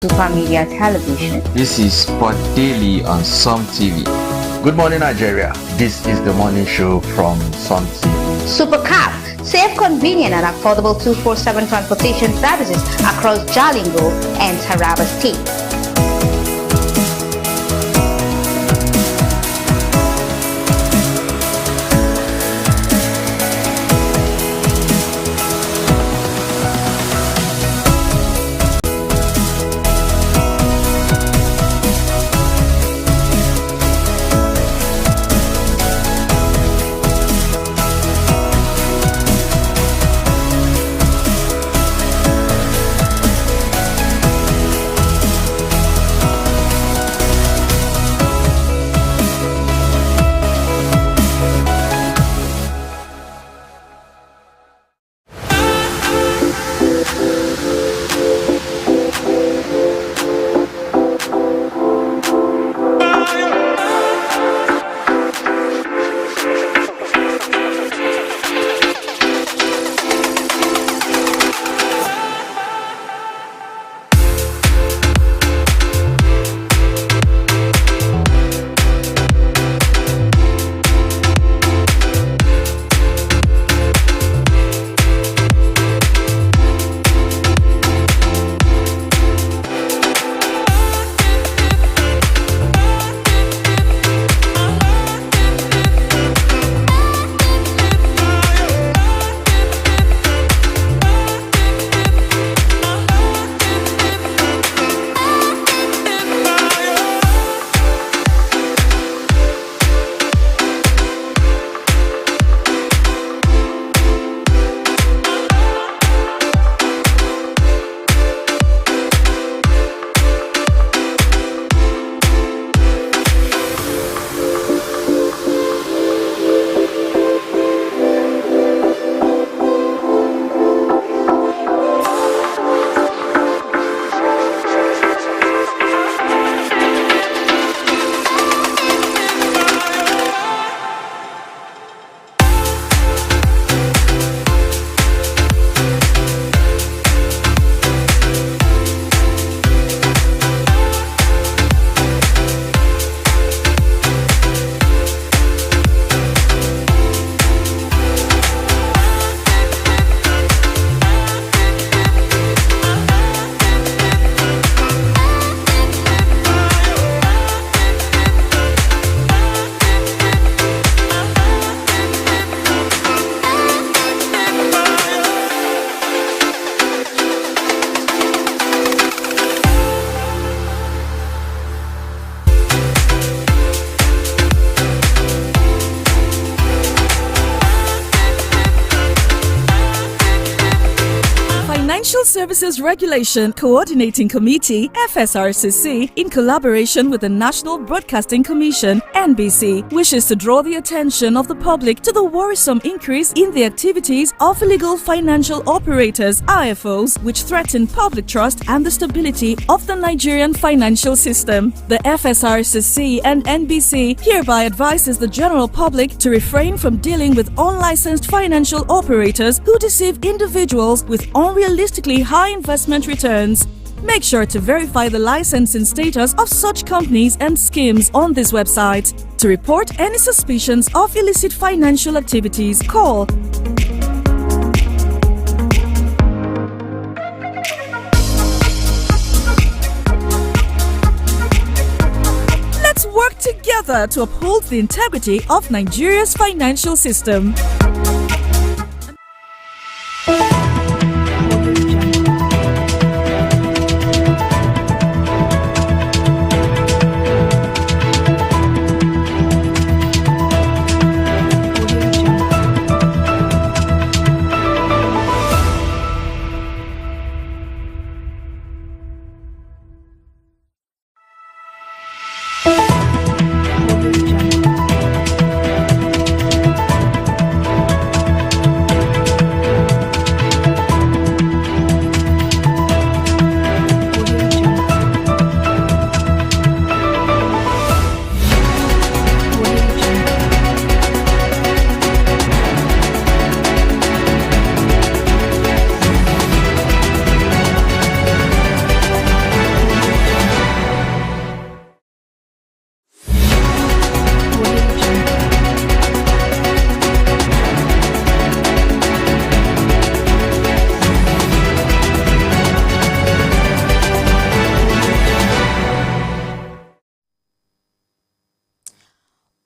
Super Media Television. This is Sport Daily on Some TV. Good morning, Nigeria. This is the morning show from Some TV. Super Cap, safe, convenient, and affordable 247 transportation services across Jalingo and Taraba State. Financial Services Regulation Coordinating Committee (FSRCC), in collaboration with the National Broadcasting Commission (NBC), wishes to draw the attention of the public to the worrisome increase in the activities of illegal financial operators (IFOs), which threaten public trust and the stability of the Nigerian financial system. The FSRCC and NBC hereby advises the general public to refrain from dealing with unlicensed financial operators who deceive individuals with unrealistically high investment returns. Make sure to verify the licensing status of such companies and schemes on this website. To report any suspicions of illicit financial activities, call Let's work together to uphold the integrity of Nigeria's financial system.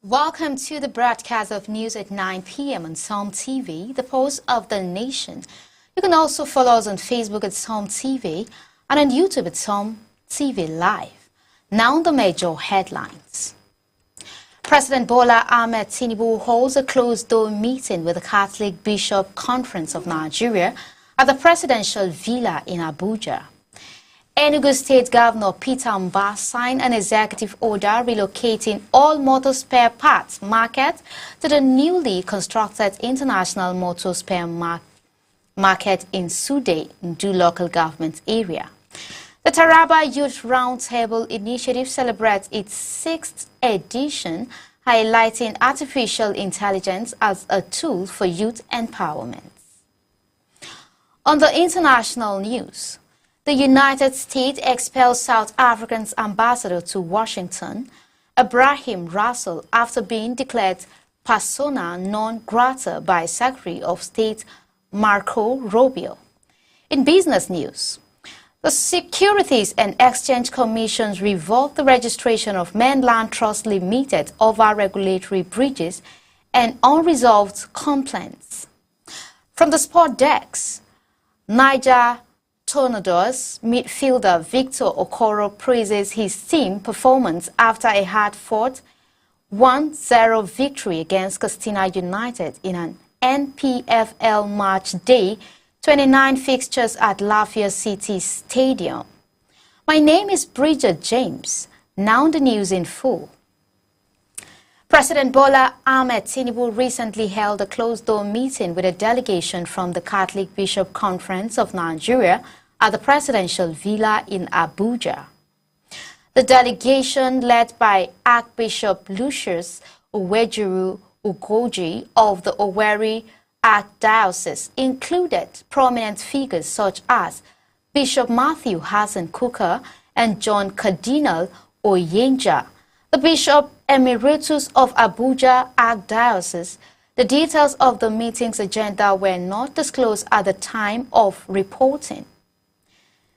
Welcome to the broadcast of news at 9 p.m. on Psalm TV, the Pulse of the Nation. You can also follow us on Facebook at Psalm TV and on YouTube at Psalm TV Live. Now the major headlines. President Bola Ahmed Tinubu holds a closed-door meeting with the Catholic Bishop Conference of Nigeria at the Presidential Villa in Abuja. Enugu State Governor Peter Mbah signed an executive order relocating all motor spare parts market to the newly constructed International Motor Spare Market in Sude, Ndu local government area. The Taraba Youth Roundtable Initiative celebrates its 6th edition, highlighting artificial intelligence as a tool for youth empowerment. On the international news, the United States expels South Africa's ambassador to Washington, Ibrahim Rasool, after being declared persona non grata by Secretary of State Marco Rubio. In business news, the Securities and Exchange Commission revoked the registration of Mainland Trust Limited over regulatory breaches and unresolved complaints. From the sport decks, Niger Tornadoes midfielder Victor Okoro praises his team performance after a hard-fought 1-0 victory against Castina United in an NPFL match day 29 fixtures at Lafayette City Stadium. My name is Bridget James. Now the news in full. President Bola Ahmed Tinubu recently held a closed-door meeting with a delegation from the Catholic Bishop Conference of Nigeria at the Presidential Villa in Abuja. The delegation, led by Archbishop Lucius Uwejuru Ugoji of the Owerri Archdiocese, included prominent figures such as Bishop Matthew Hassan Kuka and John Cardinal Oyenja, the Bishop Emeritus of Abuja Archdiocese. The details of the meeting's agenda were not disclosed at the time of reporting.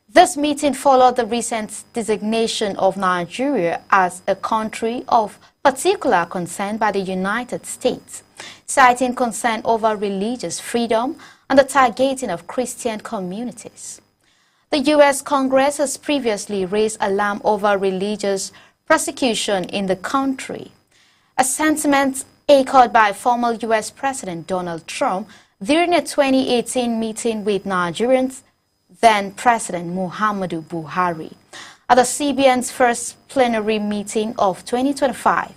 This meeting followed the recent designation of Nigeria as a country of particular concern by the United States, citing concern over religious freedom and the targeting of Christian communities. The U.S. Congress has previously raised alarm over religious persecution in the country, a sentiment echoed by former U.S. President Donald Trump during a 2018 meeting with Nigerians then President Muhammadu Buhari at the CBN's first plenary meeting of 2025.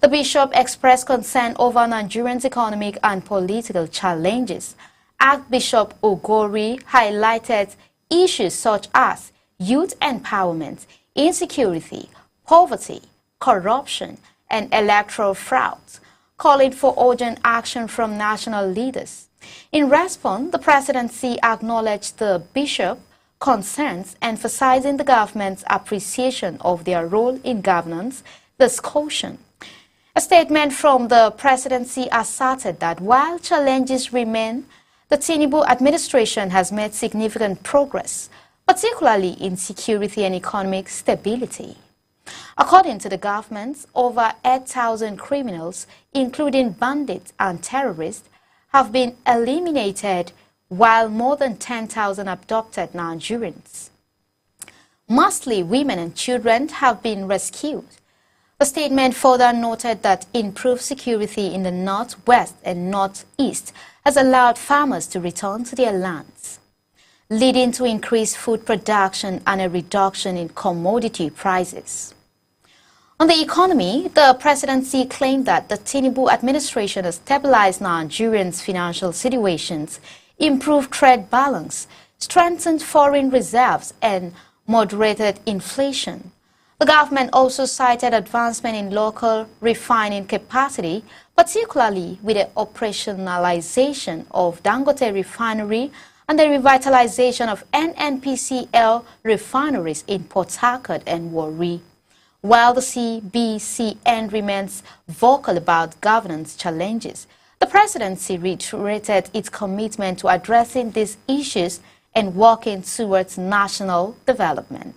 The bishop expressed concern over Nigerians' economic and political challenges. Archbishop Ogori highlighted issues such as youth empowerment, insecurity, poverty, corruption, and electoral fraud, calling for urgent action from national leaders. In response, the presidency acknowledged the bishop's concerns, emphasizing the government's appreciation of their role in governance discussion. A statement from the presidency asserted that while challenges remain, the Tinubu administration has made significant progress, particularly in security and economic stability. According to the government, over 8,000 criminals, including bandits and terrorists, have been eliminated, while more than 10,000 abducted Nigerians, mostly women and children, have been rescued. The statement further noted that improved security in the northwest and northeast has allowed farmers to return to their lands, leading to increased food production and a reduction in commodity prices. On the economy, the presidency claimed that the Tinubu administration has stabilized Nigerians' financial situations, improved trade balance, strengthened foreign reserves, and moderated inflation. The government also cited advancement in local refining capacity, particularly with the operationalization of Dangote Refinery and the revitalization of NNPCL refineries in Port Harcourt and Warri. While the CBCN remains vocal about governance challenges, the presidency reiterated its commitment to addressing these issues and working towards national development.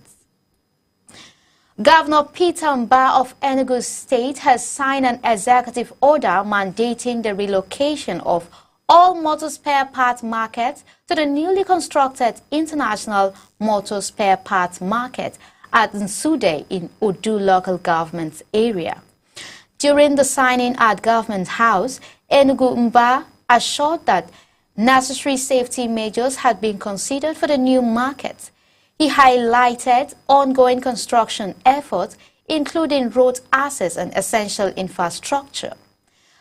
Governor Peter Mbah of Enugu State has signed an executive order mandating the relocation of all motor spare parts markets to the newly constructed International Motor Spare Parts Market at Nsude in Udu local government area. During the signing at Government House, Enugu Mbah assured that necessary safety measures had been considered for the new market. He highlighted ongoing construction efforts, including road access and essential infrastructure.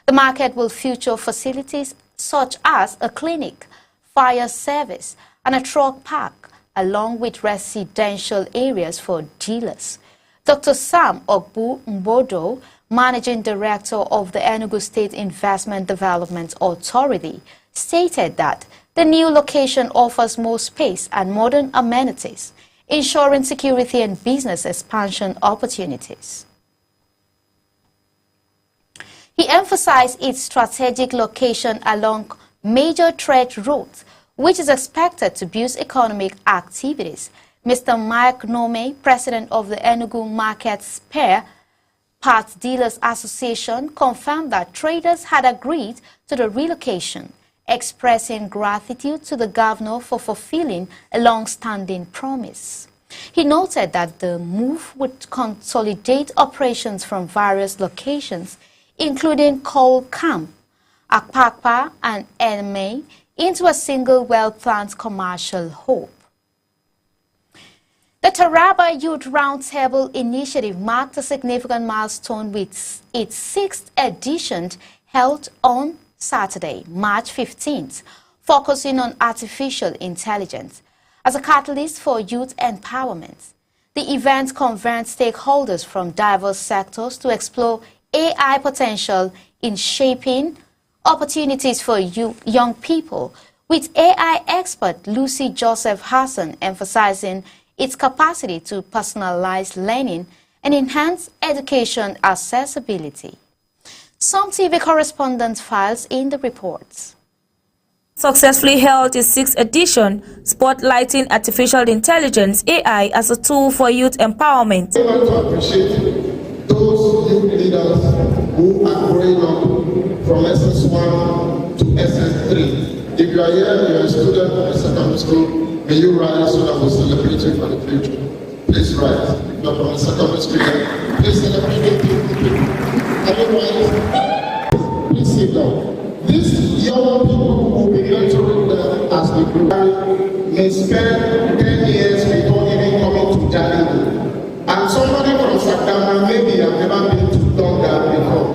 The market will feature facilities such as a clinic, fire service, and a truck park, along with residential areas for dealers. Dr. Sam Ogbu Mbodo, Managing Director of the Enugu State Investment Development Authority, stated that the new location offers more space and modern amenities, ensuring security and business expansion opportunities. He emphasized its strategic location along major trade routes, which is expected to boost economic activities. Mr. Mike Nome, president of the Enugu Market Spare Parts Dealers Association, confirmed that traders had agreed to the relocation, expressing gratitude to the governor for fulfilling a long-standing promise. He noted that the move would consolidate operations from various locations, including Coal Camp, Akpakpa, and Enme, into a single well-planned commercial hub. The Taraba Youth Roundtable Initiative marked a significant milestone with its 6th edition held on Saturday, March 15th, focusing on artificial intelligence as a catalyst for youth empowerment. The event convened stakeholders from diverse sectors to explore AI potential in shaping opportunities for young people, with AI expert Lucy Joseph Hassan emphasizing its capacity to personalize learning and enhance education accessibility. Some TV correspondent files in the reports. Successfully held its 6th edition, spotlighting artificial intelligence (AI) as a tool for youth empowerment. I want to appreciate those youth leaders who are growing up from SS1 to SS3. If you are here, you are a student of the secondary school, may you rise so that we celebrate you for the future. Please rise. If you are from the secondary school, please celebrate you. Are you right? Please sit down. These young people will be mentoring them as they grow. May spend 10 years before even coming to Jalingo. And somebody from Sakama maybe have never been to Tonga before.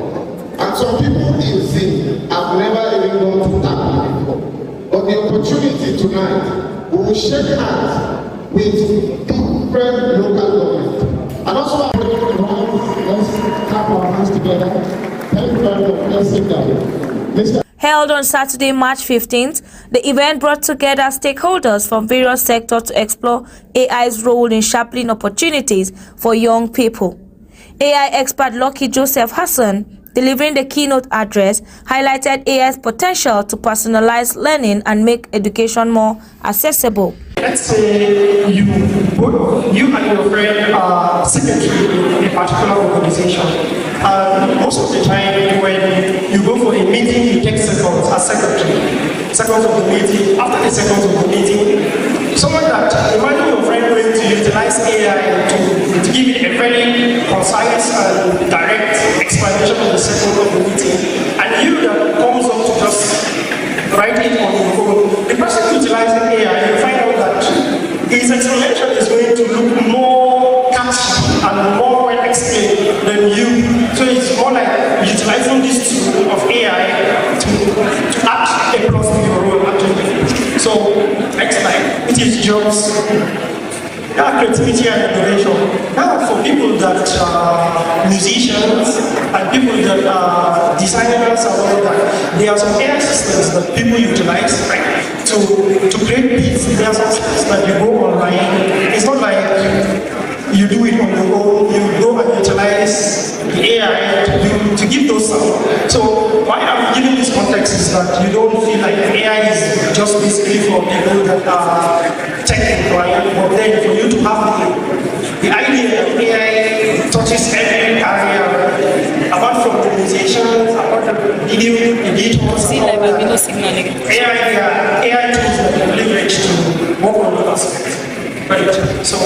And some people in Zim have never even gone to Taki before. But the opportunity tonight, we will shake hands with different local government. And also, let's clap our hands together. Thank you very much. Let's sit down. Held on Saturday, March 15th, the event brought together stakeholders from various sectors to explore AI's role in sharpening opportunities for young people. AI expert Lucky Joseph Hassan, delivering the keynote address, highlighted AI's potential to personalize learning and make education more accessible. Let's say you and your friend are secretary in a particular organization. Most of the time when you go for a meeting, you take seconds as secretary. Seconds of the meeting. After the seconds of the meeting, someone that, imagine your friend going to utilize AI to give it a very concise and direct explanation of the seconds of the meeting. And you that comes up to just write it on your phone. The person utilizing AI, you find out that his explanation is going to look more catchy and more well explained than you. So it's more like utilizing this tool of AI to add a plus to your role actually. So next slide, it is jobs. Creativity and innovation. Now for people that are musicians and people that are designers and all that, there are some AI systems that people utilize, right, to create beats. There are some systems that you go online. It's not like you do it on your own. You go and utilize the AI to give those sounds. So why I'm giving this context is that you don't feel like AI is just basically for people that are technical, right? But then for you to have the idea of AI stations, apart from video editors, AI tools that can leverage to work on those aspects. Right. So,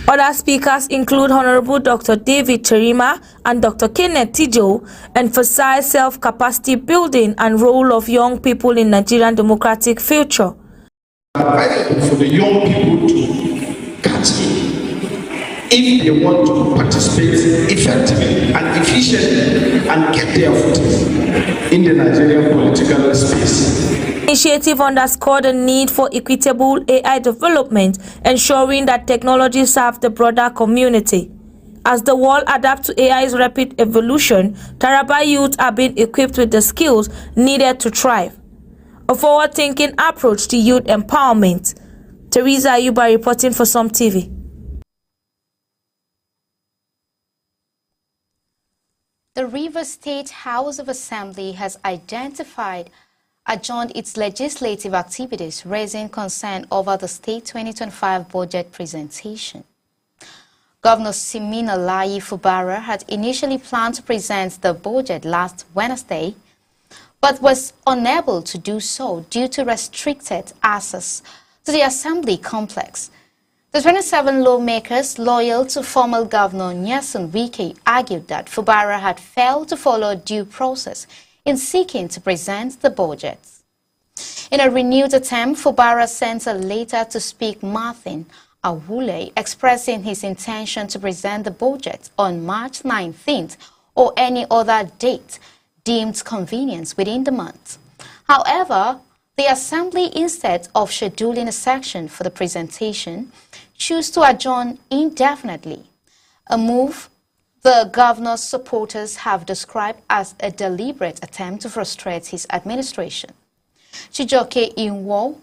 Other speakers include Honorable Dr. David Cherima and Dr. Kenneth Tijo, emphasize self-capacity building and role of young people in Nigerian democratic future. For the young people to catch in if they want to participate effectively and efficiently and get their footing in the Nigerian political space. Initiative underscored the need for equitable AI development, ensuring that technology serves the broader community. As the world adapts to AI's rapid evolution, Taraba youth are being equipped with the skills needed to thrive. A forward-thinking approach to youth empowerment. Teresa Ayuba reporting for Som TV. The Rivers State House of Assembly has adjourned its legislative activities, raising concern over the state 2025 budget presentation. Governor Siminalayi Fubara had initially planned to present the budget last Wednesday, but was unable to do so due to restricted access to the Assembly complex. The 27 lawmakers loyal to former Governor Nyesom Wike argued that Fubara had failed to follow due process in seeking to present the budget. In a renewed attempt, Fubara sent a letter to Speaker Martin Awule expressing his intention to present the budget on March 19th or any other date deemed convenient within the month. However, the Assembly, instead of scheduling a section for the presentation, chose to adjourn indefinitely, a move the governor's supporters have described as a deliberate attempt to frustrate his administration. Chijoke Inwo,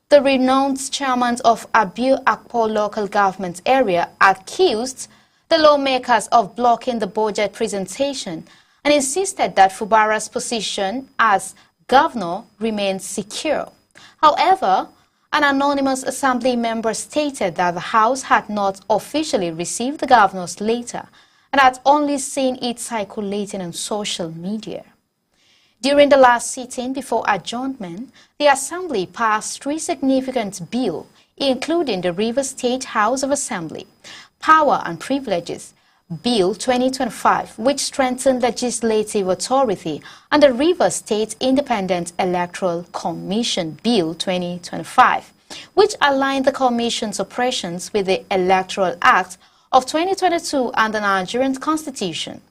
the renowned chairman of Abu Akpo local government area, accused the lawmakers of blocking the budget presentation and insisted that Fubara's position as governor remains secure. However, an anonymous assembly member stated that the House had not officially received the governor's letter and had only seen it circulating on social media. During the last sitting before adjournment, the Assembly passed 3 significant bills, including the Rivers State House of Assembly, Power and Privileges, Bill 2025, which strengthened legislative authority, and the Rivers State Independent Electoral Commission Bill 2025, which aligned the Commission's operations with the Electoral Act of 2022 and the Nigerian Constitution.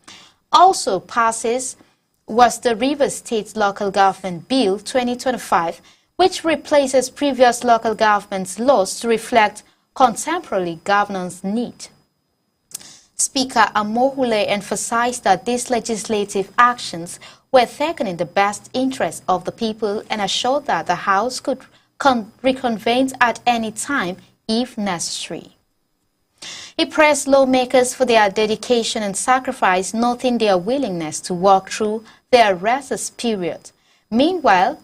Also passes was the Rivers State Local Government Bill 2025, which replaces previous local government laws to reflect contemporary governance need. Speaker Amohule emphasized that these legislative actions were taken in the best interest of the people and assured that the House could reconvene at any time if necessary. He praised lawmakers for their dedication and sacrifice, noting their willingness to work through their recess period. Meanwhile,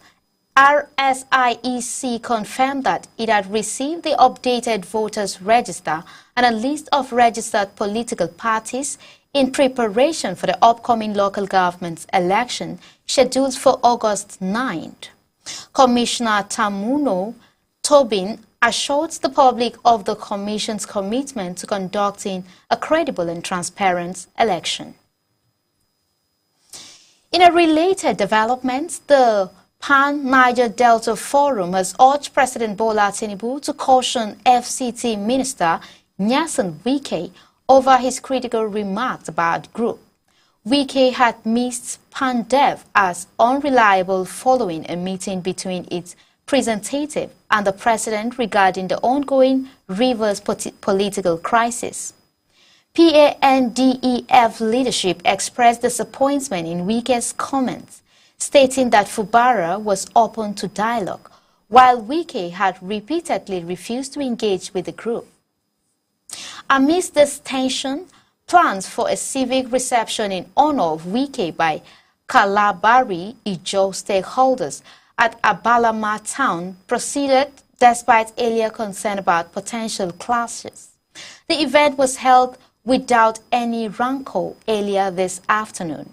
RSIEC confirmed that it had received the updated voters register and a list of registered political parties in preparation for the upcoming local government election scheduled for August 9th. Commissioner Tamuno Tobin assured the public of the Commission's commitment to conducting a credible and transparent election. In a related development, the Pan-Niger Delta Forum has urged President Bola Tinubu to caution FCT Minister Nyesom Wike over his critical remarks about group. Wike had missed PANDEV as unreliable following a meeting between its representative and the president regarding the ongoing Rivers political crisis. PANDEF leadership expressed disappointment in Wike's comments, stating that Fubara was open to dialogue, while Wike had repeatedly refused to engage with the group. Amidst this tension, plans for a civic reception in honor of Wike by Kalabari Ijo stakeholders at Abalama town proceeded despite earlier concern about potential clashes. The event was held without any rancor earlier this afternoon.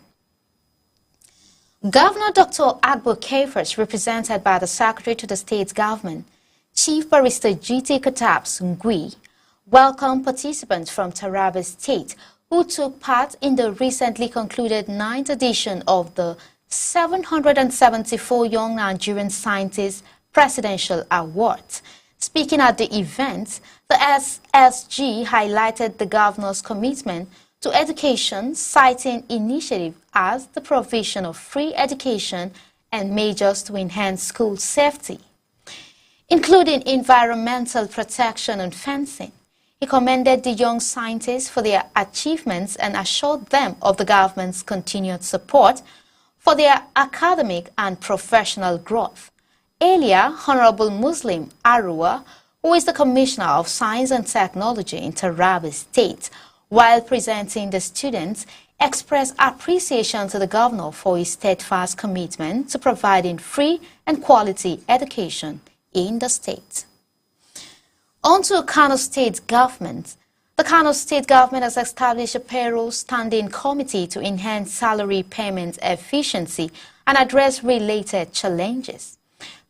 Governor Dr. Agbo Kefas, represented by the Secretary to the State Government, Chief Barrister G.T. Katabs Ngui, welcomed participants from Taraba State who took part in the recently concluded 9th edition of the 774 Young Nigerian Scientists Presidential Awards. Speaking at the event, the SSG highlighted the governor's commitment to education, citing initiatives as the provision of free education and measures to enhance school safety, including environmental protection and fencing. He commended the young scientists for their achievements and assured them of the government's continued support for their academic and professional growth. Earlier, Honorable Muslim Arua, who is the Commissioner of Science and Technology in Taraba State, while presenting the students, expressed appreciation to the governor for his steadfast commitment to providing free and quality education in the state. On to Kano State Government. The Kano State Government has established a payroll standing committee to enhance salary payment efficiency and address related challenges.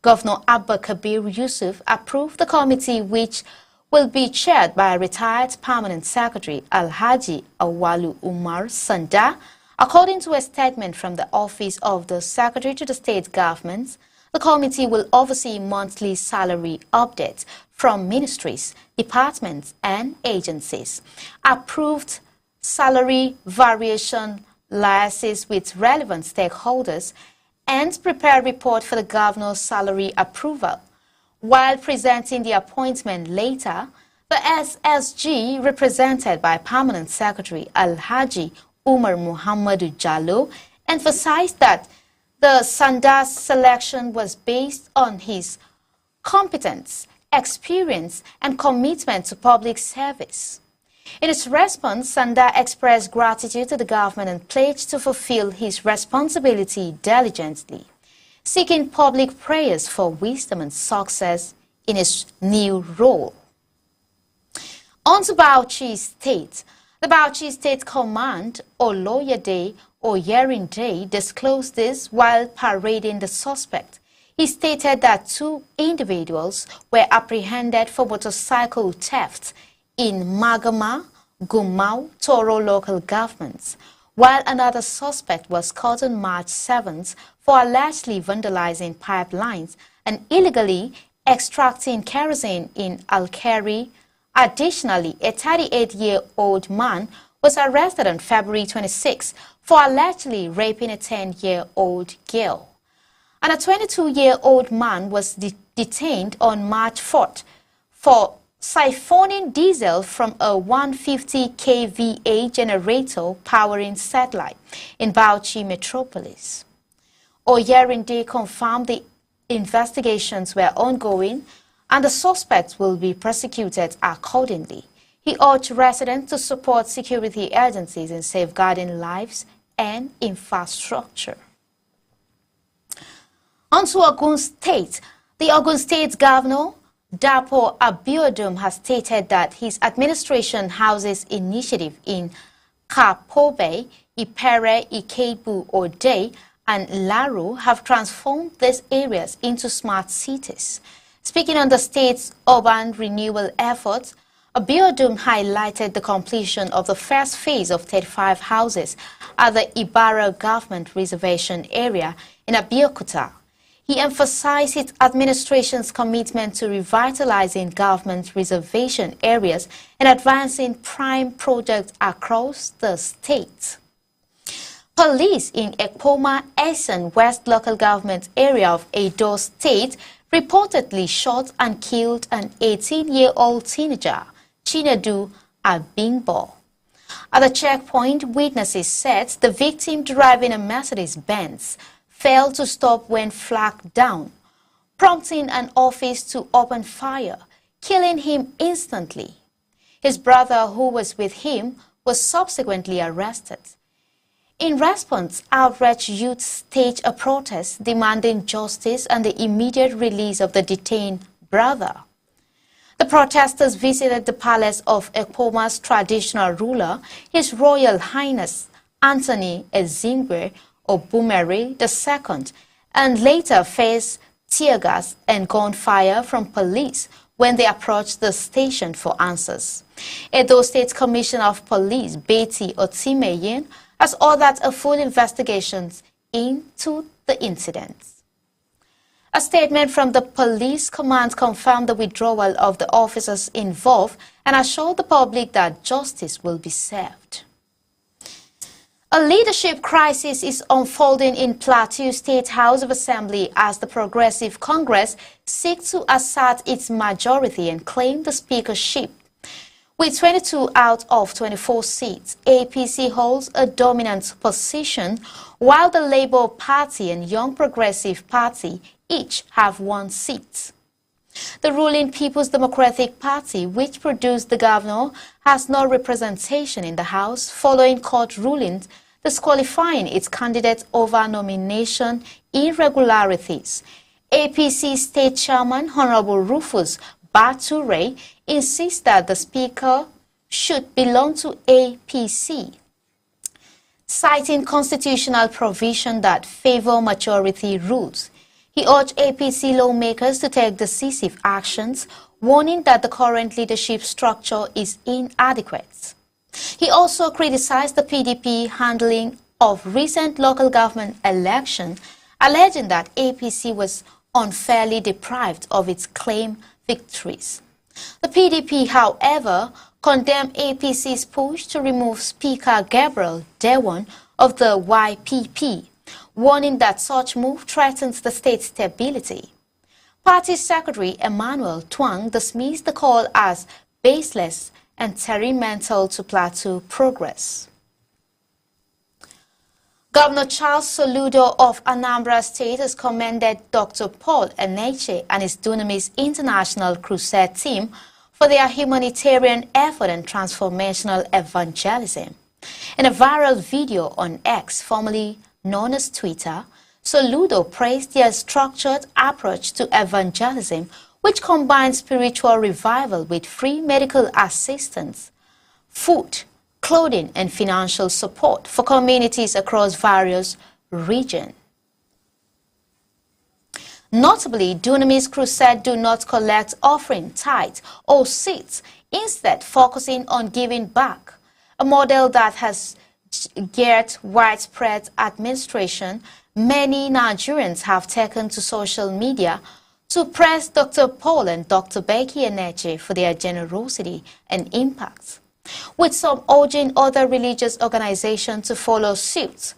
Governor Abba Kabir Yusuf approved the committee, which will be chaired by retired Permanent Secretary Alhaji Awalu Umar Sanda. According to a statement from the Office of the Secretary to the State Government, the committee will oversee monthly salary updates from ministries, departments, and agencies, approved salary variation liaisons with relevant stakeholders, and prepare a report for the governor's salary approval. While presenting the appointment later, the SSG, represented by Permanent Secretary Alhaji Umar Muhammadu Jallo, emphasized that the Sanda's selection was based on his competence, experience, and commitment to public service. In its response, Sanda expressed gratitude to the government and pledged to fulfill his responsibility diligently, seeking public prayers for wisdom and success in his new role. On to Bauchi State. The Bauchi State Command, Oloyede Oyerinde, disclosed this while parading the suspect. He stated that 2 individuals were apprehended for motorcycle theft in Magama, Gumau, Toro local governments, while another suspect was caught on March 7th for allegedly vandalizing pipelines and illegally extracting kerosene in Alkeri. Additionally, a 38-year-old man was arrested on February 26 for allegedly raping a 10-year-old girl. And a 22-year-old man was detained on March 4th for siphoning diesel from a 150 kVA generator powering satellite in Bauchi metropolis. Oyerinde confirmed the investigations were ongoing and the suspects will be prosecuted accordingly. He urged residents to support security agencies in safeguarding lives and infrastructure. On to Ogun State. The Ogun State Governor, Dapo Abiodun, has stated that his administration houses initiative in Kapobe, Ipere, Ikebu, Ode, and Laru have transformed these areas into smart cities. Speaking on the state's urban renewal efforts, Abiodun highlighted the completion of the first phase of 35 houses at the Ibara Government Reservation area in Abeokuta. He emphasized his administration's commitment to revitalizing government reservation areas and advancing prime projects across the state. Police in Ekpoma, Essen West local government area of Edo State reportedly shot and killed an 18-year-old teenager, Chinedu Abingbo. At the checkpoint, witnesses said the victim, driving a Mercedes-Benz, failed to stop when flagged down, prompting an officer to open fire, killing him instantly. His brother, who was with him, was subsequently arrested. In response, outraged youth staged a protest demanding justice and the immediate release of the detained brother. The protesters visited the palace of Ekpoma's traditional ruler, His Royal Highness Anthony Ezingbe Obumere II, and later faced tear gas and gunfire from police when they approached the station for answers. Edo State Commissioner of Police Betty Otimeyin has ordered a full investigation into the incident. A statement from the police command confirmed the withdrawal of the officers involved and assured the public that justice will be served. A leadership crisis is unfolding in Plateau State House of Assembly as the Progressive Congress seeks to assert its majority and claim the speakership. With 22 out of 24 seats, APC holds a dominant position, while the Labour Party and Young Progressive Party each have 1 seat. The ruling People's Democratic Party, which produced the governor, has no representation in the House following court rulings disqualifying its candidate over nomination irregularities. APC State Chairman Honorable Rufus Bature insists that the Speaker should belong to APC, citing constitutional provision that favor majority rules. He urged APC lawmakers to take decisive actions, warning that the current leadership structure is inadequate. He also criticized the PDP handling of recent local government election, alleging that APC was unfairly deprived of its claimed victories. The PDP, however, condemned APC's push to remove Speaker Gabriel Dewan of the YPP, warning that such move threatens the state's stability. Party Secretary Emmanuel Twang dismissed the call as baseless and detrimental to Plateau progress. Governor Charles Soludo of Anambra State has commended Dr. Paul Eneche and his Dunamis International Crusade team for their humanitarian effort and transformational evangelism. In a viral video on X, formerly known as Twitter, Soludo praised their structured approach to evangelism, which combines spiritual revival with free medical assistance, food, clothing, and financial support for communities across various regions. Notably, Dunamis Crusade do not collect offering, tithe, or seeds, instead focusing on giving back, a model that has geared widespread administration. Many Nigerians have taken to social media to praise Dr. Paul and Dr. Becky Eneche for their generosity and impact, with some urging other religious organizations to follow suit.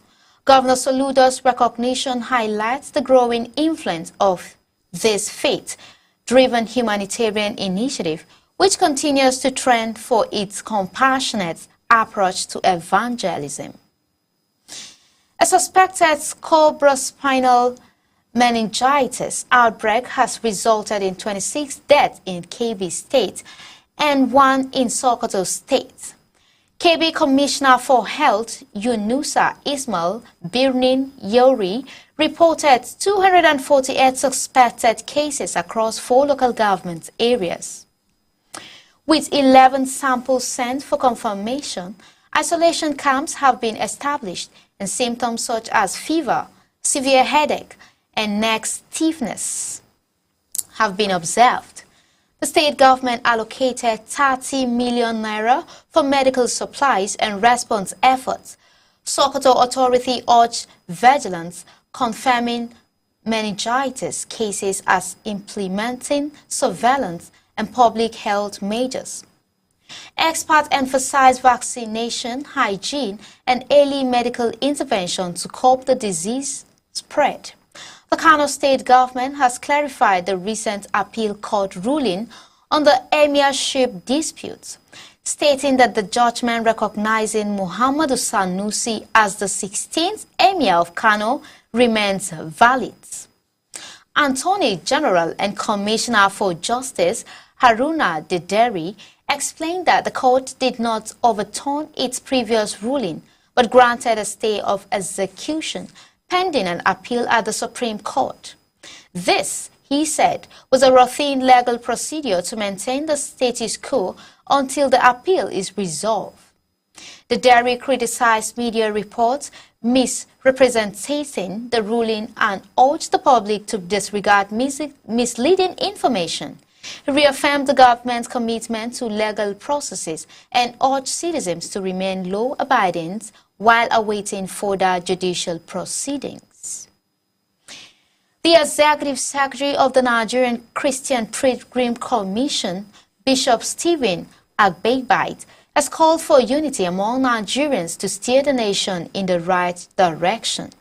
Governor Soludo's recognition highlights the growing influence of this faith-driven humanitarian initiative, which continues to trend for its compassionate approach to evangelism. A suspected cerebrospinal meningitis outbreak has resulted in 26 deaths in Kebbi State and 1 in Sokoto State. Kebbi Commissioner for Health Yunusa Ismail Birnin Yori reported 248 suspected cases across 4 local government areas. With 11 samples sent for confirmation, isolation camps have been established and symptoms such as fever, severe headache, and neck stiffness have been observed. The state government allocated 30 million naira for medical supplies and response efforts. Sokoto Authority urged vigilance, confirming meningitis cases as implementing surveillance and public health measures. Experts emphasize vaccination, hygiene, and early medical intervention to curb the disease spread. The Kano state government has clarified the recent appeal court ruling on the emirship dispute, stating that the judgment recognizing Muhammadu Sanusi as the 16th emir of Kano remains valid. Attorney General and Commissioner for Justice Haruna Dederi explained that the court did not overturn its previous ruling, but granted a stay of execution pending an appeal at the Supreme Court. This, he said, was a routine legal procedure to maintain the status quo until the appeal is resolved. The dairy criticized media reports misrepresenting the ruling and urged the public to disregard misleading information. He reaffirmed the government's commitment to legal processes and urged citizens to remain law-abiding while awaiting further judicial proceedings. The Executive Secretary of the Nigerian Christian Pilgrim Commission, Bishop Stephen Agbegbite, has called for unity among Nigerians to steer the nation in the right direction.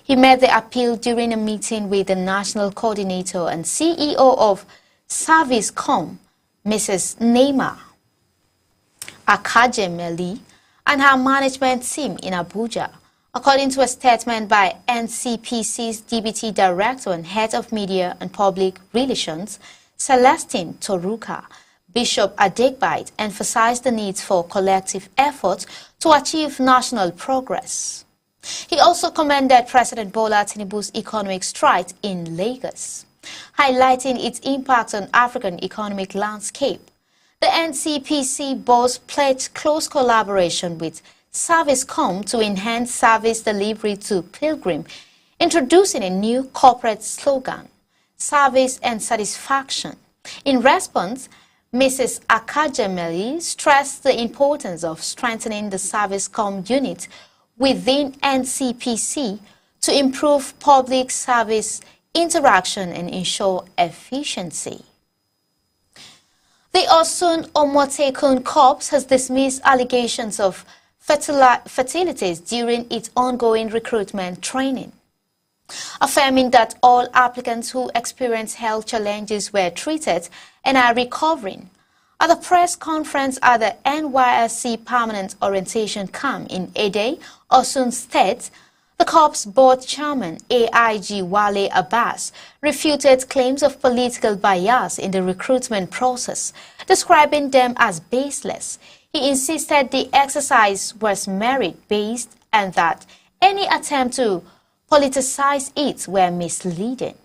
He made the appeal during a meeting with the National Coordinator and CEO of Servicecom, Mrs. Neema Akajemeli, and her management team in Abuja. According to a statement by NCPC's Deputy Director and Head of Media and Public Relations, Celestine Toruka, Bishop Agbegbite emphasized the need for collective efforts to achieve national progress. He also commended President Bola Tinubu's economic stride in Lagos, highlighting its impact on African economic landscape. The NCPC board pledged close collaboration with Servicecom to enhance service delivery to pilgrims, introducing a new corporate slogan, Service and Satisfaction. In response, Mrs. Akajemeli stressed the importance of strengthening the Servicecom unit within NCPC to improve public service interaction and ensure efficiency. The Osun Omotekun Corps has dismissed allegations of fertilities during its ongoing recruitment training, affirming that all applicants who experienced health challenges were treated and are recovering. At the press conference at the NYSC Permanent Orientation Camp in Ede, Osun State, the Corps Board Chairman AIG Wale Abbas refuted claims of political bias in the recruitment process, describing them as baseless. He insisted the exercise was merit-based and that any attempt to politicize it were misleading.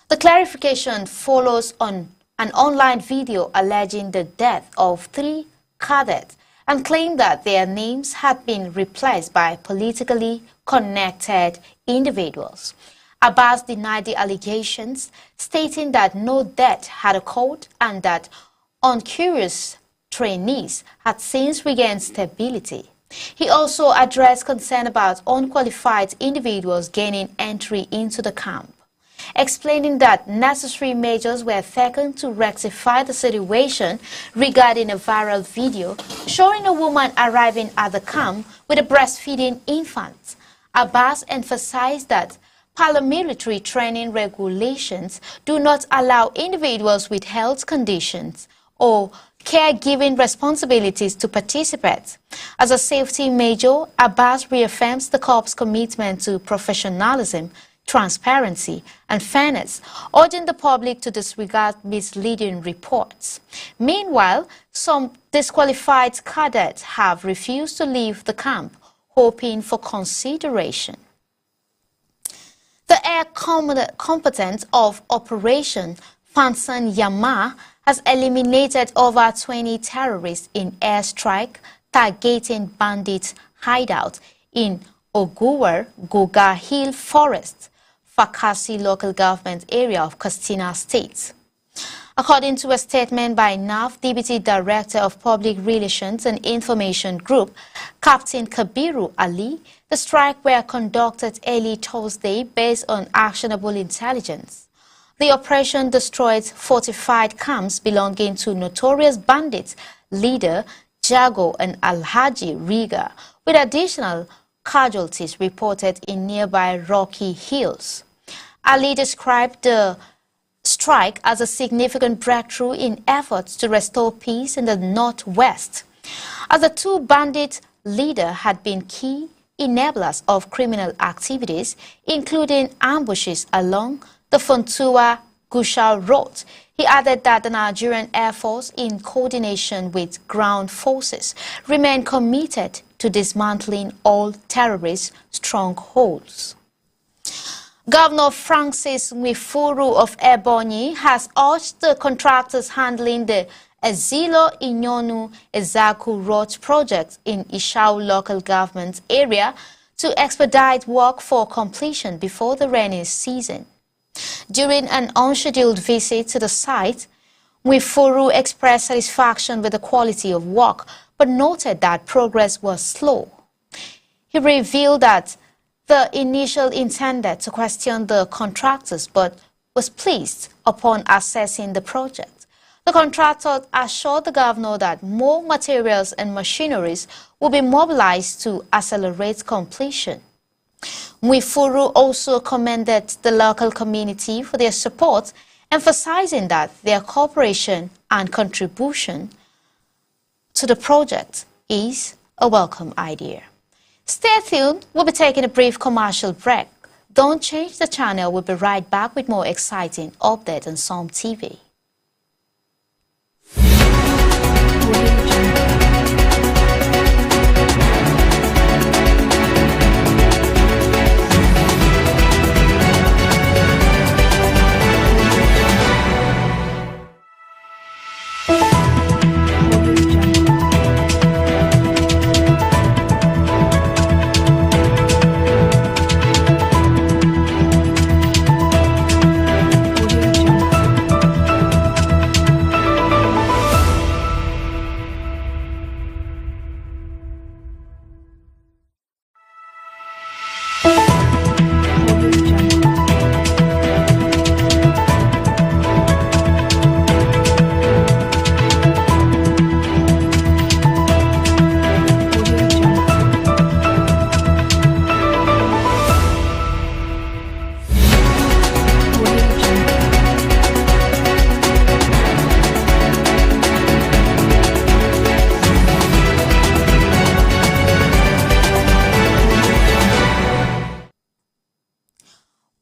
The clarification follows on an online video alleging the death of 3 cadets and claimed that their names had been replaced by politically connected individuals. Abbas denied the allegations, stating that no death had occurred and that uncurious trainees had since regained stability. He also addressed concern about unqualified individuals gaining entry into the camp, explaining that necessary measures were taken to rectify the situation regarding a viral video showing a woman arriving at the camp with a breastfeeding infant. Abbas emphasized that paramilitary training regulations do not allow individuals with health conditions or caregiving responsibilities to participate. As a safety measure, Abbas reaffirms the Corps' commitment to professionalism, transparency, and fairness, urging the public to disregard misleading reports. Meanwhile, some disqualified cadets have refused to leave the camp, hoping for consideration. The air component of Operation Fansan Yama has eliminated over 20 terrorists in airstrike targeting bandit hideout in Oguwar, Goga Hill Forest, Fakasi local government area of Katsina State. According to a statement by NAF Deputy Director of Public Relations and Information Group, Captain Kabiru Ali, the strike were conducted early Thursday based on actionable intelligence. The operation destroyed fortified camps belonging to notorious bandits leader Jago and Alhaji Riga, with additional casualties reported in nearby Rocky Hills. Ali described the strike as a significant breakthrough in efforts to restore peace in the northwest, as the 2 bandit leaders had been key enablers of criminal activities, including ambushes along the Funtua-Gusau Road. He added that the Nigerian Air Force, in coordination with ground forces, remain committed to dismantling all terrorist strongholds. Governor Francis Nwifuru of Ebonyi has urged the contractors handling the Ezilo Inyonu Ezaku Road project in Ishau local government area to expedite work for completion before the rainy season. During an unscheduled visit to the site, Nwifuru expressed satisfaction with the quality of work, but noted that progress was slow. He revealed that the initial intended to question the contractors, but was pleased upon assessing the project. The contractor assured the governor that more materials and machineries will be mobilized to accelerate completion. Nwifuru also commended the local community for their support, emphasizing that their cooperation and contribution to the project is a welcome idea. Stay tuned. We'll be taking a brief commercial break. Don't change the channel. We'll be right back with more exciting updates on Som TV.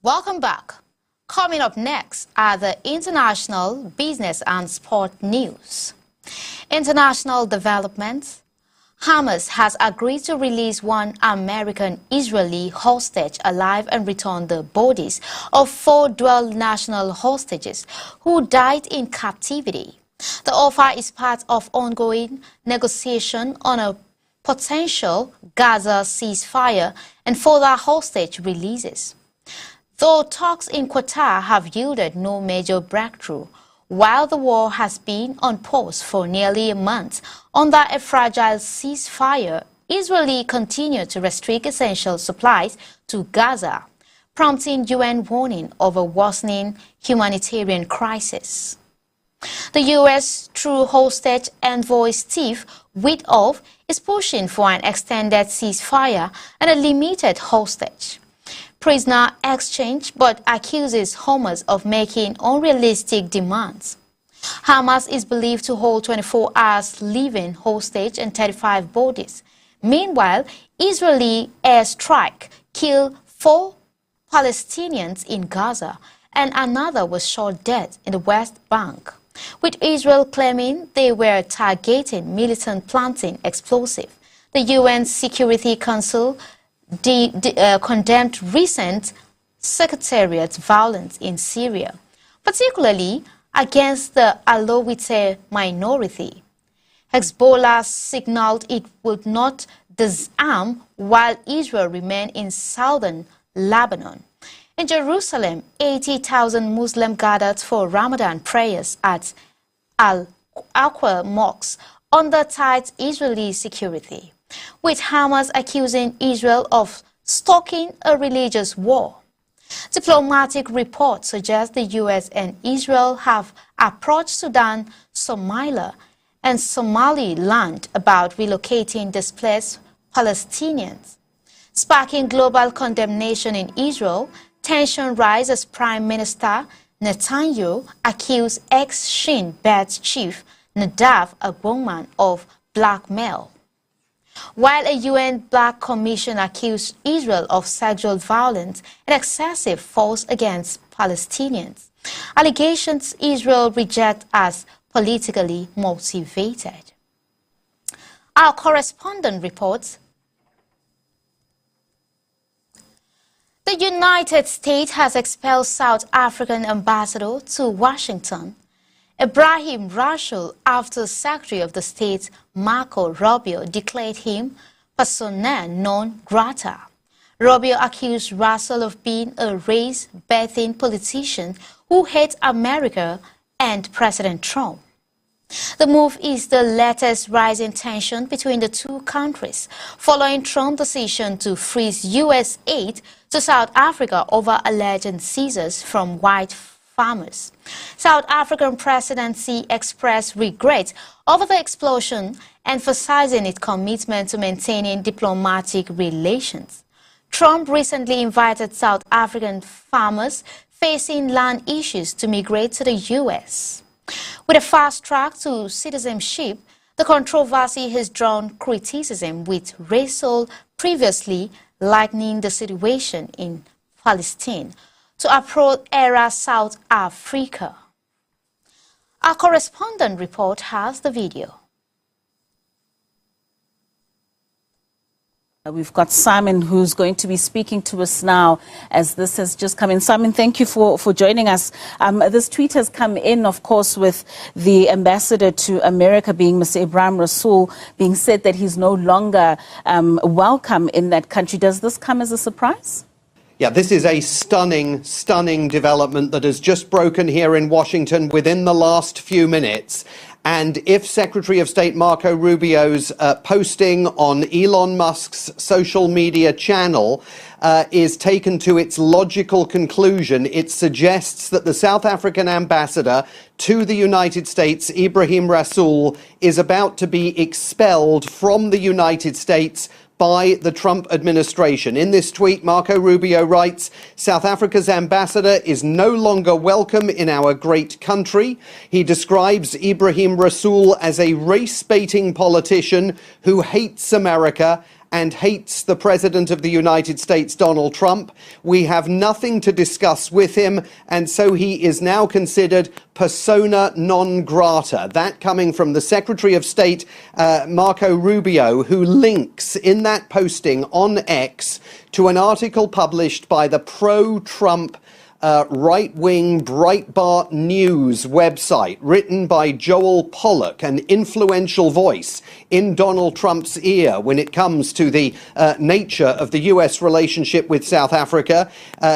Welcome back. Coming up next are the international, business and sport news. International developments. Hamas has agreed to release one American-Israeli hostage alive and return the bodies of 4 dual national hostages who died in captivity. The offer is part of ongoing negotiation on a potential Gaza ceasefire and further hostage releases. Though talks in Qatar have yielded no major breakthrough, while the war has been on pause for nearly a month under a fragile ceasefire, Israel continued to restrict essential supplies to Gaza, prompting UN warning of a worsening humanitarian crisis. The U.S., through hostage envoy Steve Witkoff, is pushing for an extended ceasefire and a limited hostage prisoner exchange, but accuses Hamas of making unrealistic demands. Hamas is believed to hold 24 hours living hostage and 35 bodies. Meanwhile, Israeli airstrike killed 4 Palestinians in Gaza and another was shot dead in the West Bank, with Israel claiming they were targeting militant planting explosive. The UN Security Council condemned recent sectarian violence in Syria, particularly against the Alawite minority. Hezbollah signaled it would not disarm while Israel remained in southern Lebanon. In Jerusalem, 80,000 Muslims gathered for Ramadan prayers at Al-Aqsa Mosque under tight Israeli security, with Hamas accusing Israel of stoking a religious war. Diplomatic reports suggest the U.S. and Israel have approached Sudan, Somalia, and Somaliland about relocating displaced Palestinians. Sparking global condemnation in Israel, tension rises as Prime Minister Netanyahu accused ex-Shin Bet chief Nadav Agboman of blackmail, while a UN Black Commission accused Israel of sexual violence and excessive force against Palestinians, allegations Israel rejects as politically motivated. Our correspondent reports The United States has expelled South African ambassador to Washington, Ebrahim Rasool, after Secretary of the State Marco Rubio declared him persona non grata. Rubio accused Rasool of being a race-bathing politician who hates America and President Trump. The move is the latest rise in tension between the two countries, following Trump's decision to freeze U.S. aid to South Africa over alleged seizures from white farmers. South African presidency expressed regret over the explosion, emphasizing its commitment to maintaining diplomatic relations. Trump recently invited South African farmers facing land issues to migrate to the U.S. With a fast track to citizenship, the controversy has drawn criticism, with Rasool previously likening the situation in Palestine to apartheid-era South Africa. Our correspondent report has the video. We've got Simon, who's going to be speaking to us now as this has just come in. Simon, thank you for joining us. This tweet has come in, of course, with the ambassador to America being Mr. Ebrahim Rasool being said that he's no longer welcome in that country. Does this come as a surprise? Yeah, this is a stunning development that has just broken here in Washington within the last few minutes. And if Secretary of State Marco Rubio's posting on Elon Musk's social media channel is taken to its logical conclusion, it suggests that the South African ambassador to the United States, Ebrahim Rasool, is about to be expelled from the United States by the Trump administration. In this tweet, Marco Rubio writes, "South Africa's ambassador is no longer welcome in our great country." He describes Ebrahim Rasool as a race-baiting politician who hates America and hates the President of the United States, Donald Trump. "We have nothing to discuss with him, and so he is now considered persona non grata." That coming from the Secretary of State, Marco Rubio, who links in that posting on X to an article published by the pro-Trump right-wing Breitbart News website, written by Joel Pollak, an influential voice in Donald Trump's ear when it comes to the nature of the U.S. relationship with South Africa.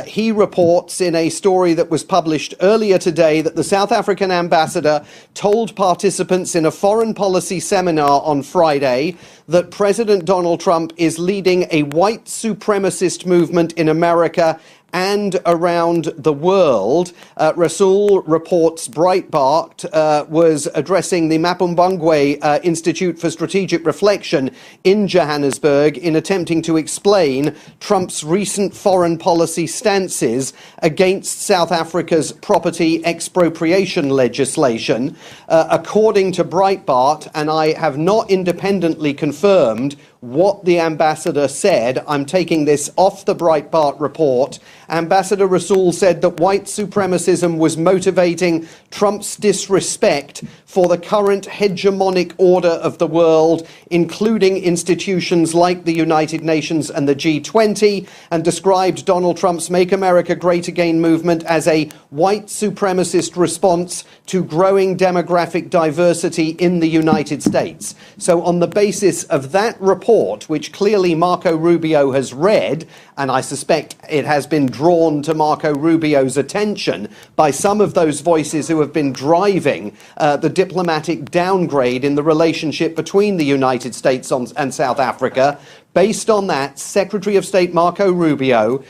He reports in a story that was published earlier today that the South African ambassador told participants in a foreign policy seminar on Friday that President Donald Trump is leading a white supremacist movement in America and around the world. Rasool, reports Breitbart, was addressing the Mapungubwe Institute for Strategic Reflection in Johannesburg in attempting to explain Trump's recent foreign policy stances against South Africa's property expropriation legislation. According to Breitbart, and I have not independently confirmed what the ambassador said, I'm taking this off the Breitbart report, Ambassador Rasool said that white supremacism was motivating Trump's disrespect for the current hegemonic order of the world, including institutions like the United Nations and the G20, and described Donald Trump's Make America Great Again movement as a white supremacist response to growing demographic diversity in the United States. So on the basis of that report, which clearly Marco Rubio has read, and I suspect it has been drawn to Marco Rubio's attention by some of those voices who have been driving the diplomatic downgrade in the relationship between the United States and South Africa. Based on that, Secretary of State Marco Rubio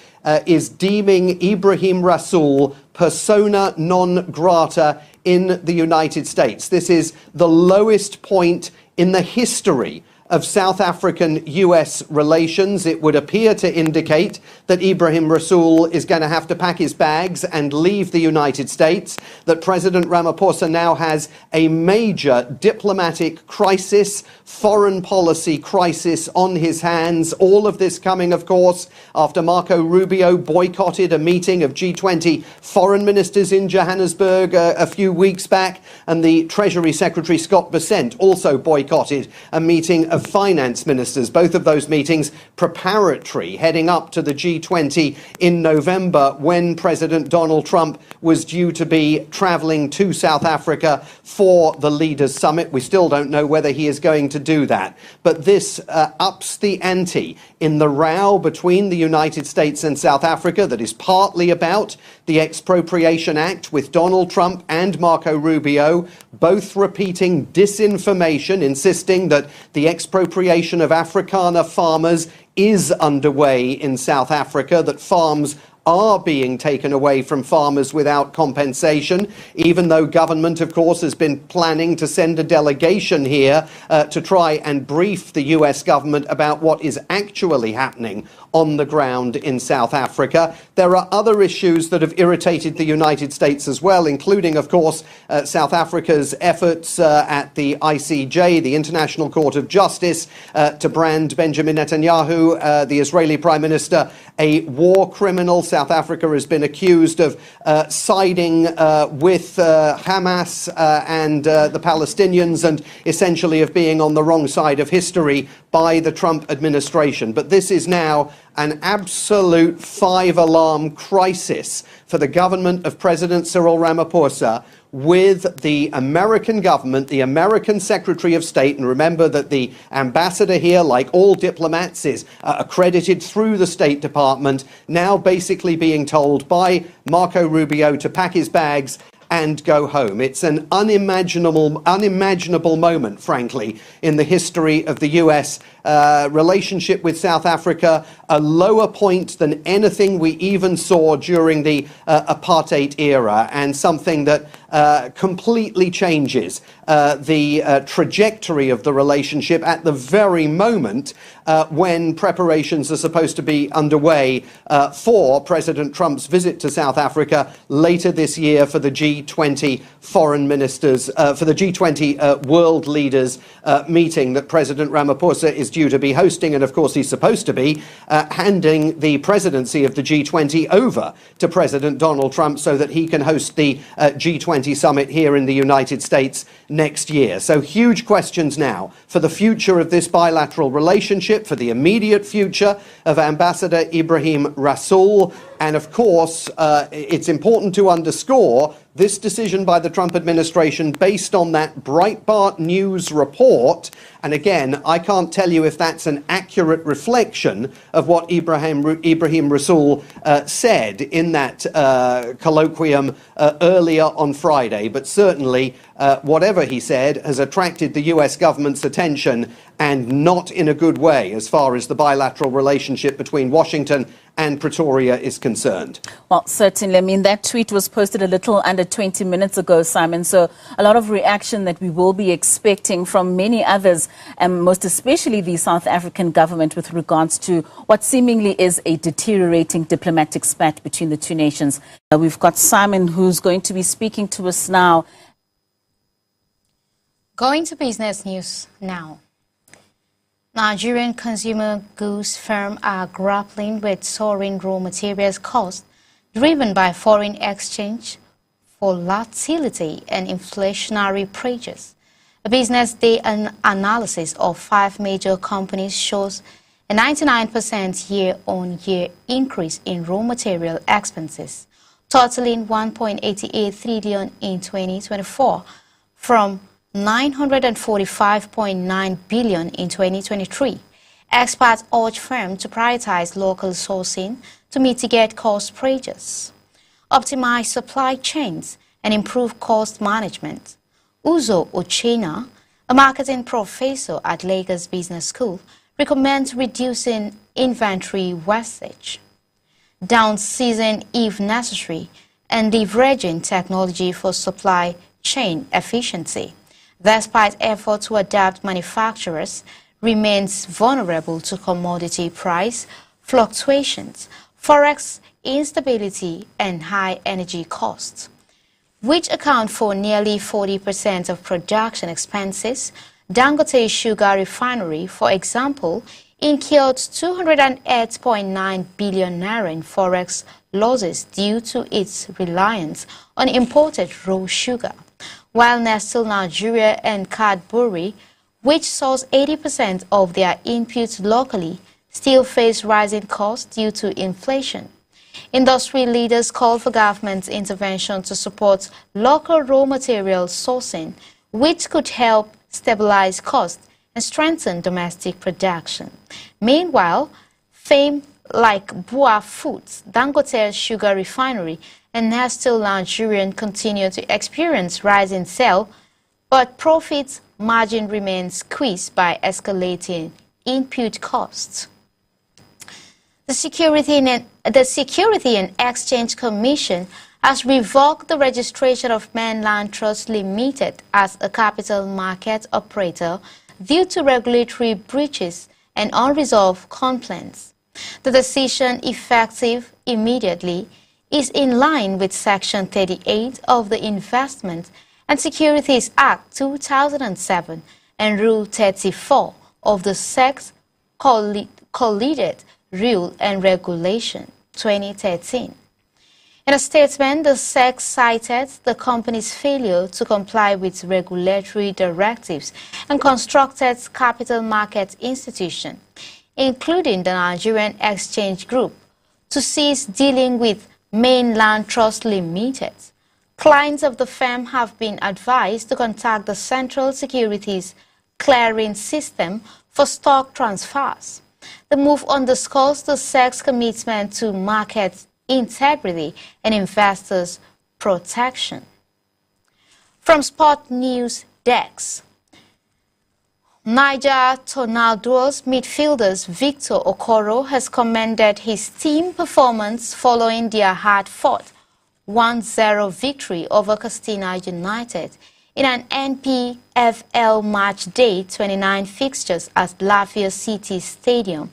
is deeming Ebrahim Rasool persona non grata in the United States. This is the lowest point in the history of South African-US relations. It would appear to indicate that Ebrahim Rasool is going to have to pack his bags and leave the United States, that President Ramaphosa now has a major diplomatic crisis, foreign policy crisis on his hands. All of this coming, of course, after Marco Rubio boycotted a meeting of G20 foreign ministers in Johannesburg a few weeks back, and the Treasury Secretary Scott Bessent also boycotted a meeting of of finance ministers, both of those meetings preparatory, heading up to the G20 in November, when President Donald Trump was due to be traveling to South Africa for the Leaders' Summit. We still don't know whether he is going to do that. But this ups the ante in the row between the United States and South Africa that is partly about the Expropriation Act, with Donald Trump and Marco Rubio both repeating disinformation, insisting that the expropriation of Afrikaner farmers is underway in South Africa, that farms are being taken away from farmers without compensation, even though government, of course, has been planning to send a delegation here to try and brief the US government about what is actually happening on the ground in South Africa. There are other issues that have irritated the United States as well, including, of course, South Africa's efforts at the ICJ, the International Court of Justice, to brand Benjamin Netanyahu, the Israeli Prime Minister, a war criminal. South Africa has been accused of siding with Hamas and the Palestinians, and essentially of being on the wrong side of history by the Trump administration. But this is now an absolute five-alarm crisis for the government of President Cyril Ramaphosa, with the American government, the American Secretary of State, and remember that the ambassador here, like all diplomats, is accredited through the State Department, now basically being told by Marco Rubio to pack his bags and go home. It's an unimaginable moment, frankly, in the history of the US relationship with South Africa, a lower point than anything we even saw during the apartheid era, and something that completely changes the trajectory of the relationship at the very moment when preparations are supposed to be underway for President Trump's visit to South Africa later this year for the G20 foreign ministers, for the G20 world leaders meeting that President Ramaphosa is due to be hosting. And of course, he's supposed to be handing the presidency of the G20 over to President Donald Trump so that he can host the G20 summit here in the United States next year. So huge questions now for the future of this bilateral relationship, for the immediate future of Ambassador Ibrahim Rasool. And of course, it's important to underscore this decision by the Trump administration based on that Breitbart News report. And again, I can't tell you if that's an accurate reflection of what Ibrahim Rasool said in that colloquium earlier on Friday. But certainly, whatever he said has attracted the US government's attention, and not in a good way as far as the bilateral relationship between Washington and Pretoria is concerned. Well, certainly. I mean, that tweet was posted a little under 20 minutes ago, Simon. So a lot of reaction that we will be expecting from many others, and most especially the South African government, with regards to what seemingly is a deteriorating diplomatic spat between the two nations. We've got Simon, who's going to be speaking to us now. Going to business news now. Nigerian consumer goods firms are grappling with soaring raw materials costs driven by foreign exchange volatility and inflationary pressures. A Business Day analysis of 5 major companies shows a 99% year-on-year increase in raw material expenses, totaling 1.88 trillion in 2024 from 945.9 billion in 2023. Experts urge firms to prioritize local sourcing to mitigate cost pressures, optimize supply chains, and improve cost management. Uzo Ochena, a marketing professor at Lagos Business School, recommends reducing inventory wastage, downsizing if necessary, and leveraging technology for supply chain efficiency. Despite efforts to adapt, manufacturers remains vulnerable to commodity price fluctuations, forex instability, and high energy costs, which account for nearly 40% of production expenses. Dangote Sugar Refinery, for example, incurred 208.9 billion naira in forex losses due to its reliance on imported raw sugar, while Nestle Nigeria and Cadbury which source 80% of their inputs locally, still face rising costs due to inflation. Industry leaders call for government intervention to support local raw material sourcing, which could help stabilize costs and strengthen domestic production. Meanwhile, fame like Bua Foods, Dangote Sugar Refinery, and Nestle Nigerian continue to experience rising sales, but profit margin remains squeezed by escalating input costs. The Security and Exchange Commission has revoked the registration of Mainland Trust Limited as a capital market operator due to regulatory breaches and unresolved complaints. The decision, effective immediately, is in line with Section 38 of the Investment and Securities Act 2007 and Rule 34 of the SEC Collated Rule and Regulation 2013. In a statement, the SEC cited the company's failure to comply with regulatory directives and constructed capital market institutions, including the Nigerian Exchange Group, to cease dealing with Mainland Trust Limited. Clients of the firm have been advised to contact the Central Securities Clearing System for stock transfers. The move underscores the SEC's commitment to market integrity and investors' protection. From Sport News Desk, Niger Tornadoes midfielders Victor Okoro has commended his team performance following their hard-fought 1-0 victory over Katsina United in an NPFL Match Day 29 fixtures at Lafayette City Stadium.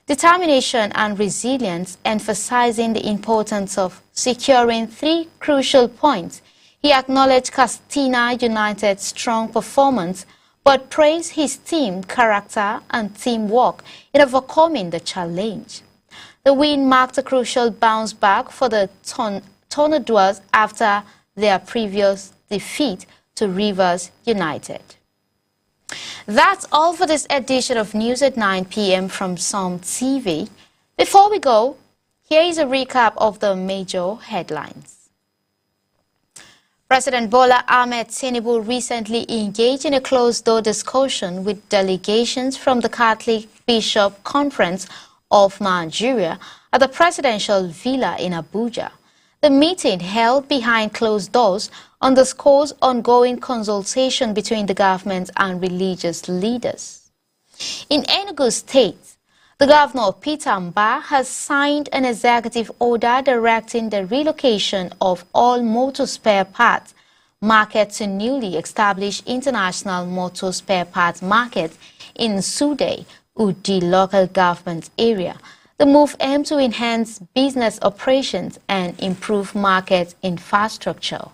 Determination and resilience, emphasizing the importance of securing 3 crucial points. He acknowledged Katsina United's strong performance, but praised his team character and teamwork in overcoming the challenge. The win marked a crucial bounce back for the Tornadoes after their previous defeat to Rivers United. That's all for this edition of News at 9 p.m. from Som TV. Before we go, here is a recap of the major headlines. President Bola Ahmed Tinubu recently engaged in a closed-door discussion with delegations from the Catholic Bishop Conference of Nigeria at the Presidential Villa in Abuja. The meeting, held behind closed doors, underscores ongoing consultation between the government and religious leaders. In Enugu State, the governor, Peter Mbah, has signed an executive order directing the relocation of all motor spare parts markets to newly established International Motor Spare Parts Market in Sude, Udi local government area. The move aims to enhance business operations and improve market infrastructure.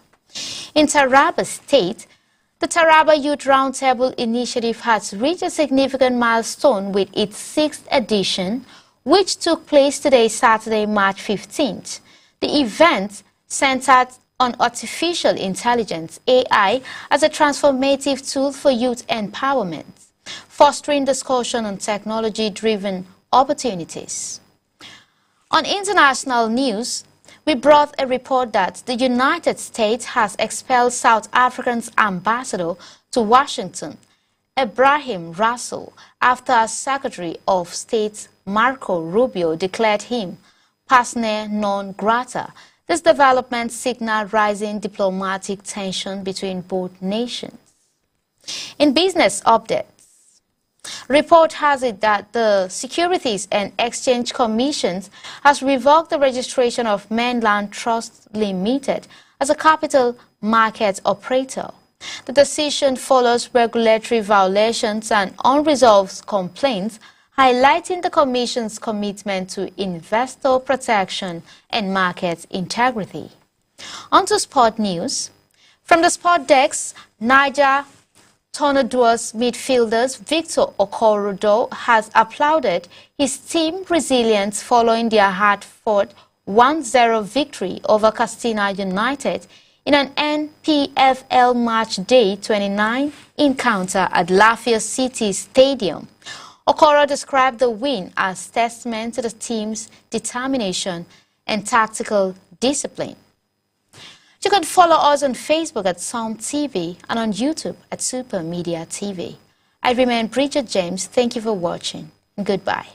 In Taraba State, the Taraba Youth Roundtable Initiative has reached a significant milestone with its 6th edition, which took place today, Saturday, March 15th. The event centered on artificial intelligence, AI, as a transformative tool for youth empowerment, fostering discussion on technology-driven opportunities. On international news, we brought a report that the United States has expelled South Africa's ambassador to Washington, Ebrahim Rasool, after Secretary of State Marco Rubio declared him persona non grata. This development signaled rising diplomatic tension between both nations. In business updates, report has it that the Securities and Exchange Commission has revoked the registration of Mainland Trust Limited as a capital market operator. The decision follows regulatory violations and unresolved complaints, highlighting the Commission's commitment to investor protection and market integrity. On to sport news. From the sport desk, Niger Tornadoes midfielders Victor Okoro has applauded his team's resilience following their hard-fought 1-0 victory over Katsina United in an NPFL Match Day 29 encounter at Lafayette City Stadium. Okoro described the win as testament to the team's determination and tactical discipline. You can follow us on Facebook at Psalm TV and on YouTube at Super Media TV. I remain Bridget James. Thank you for watching and goodbye.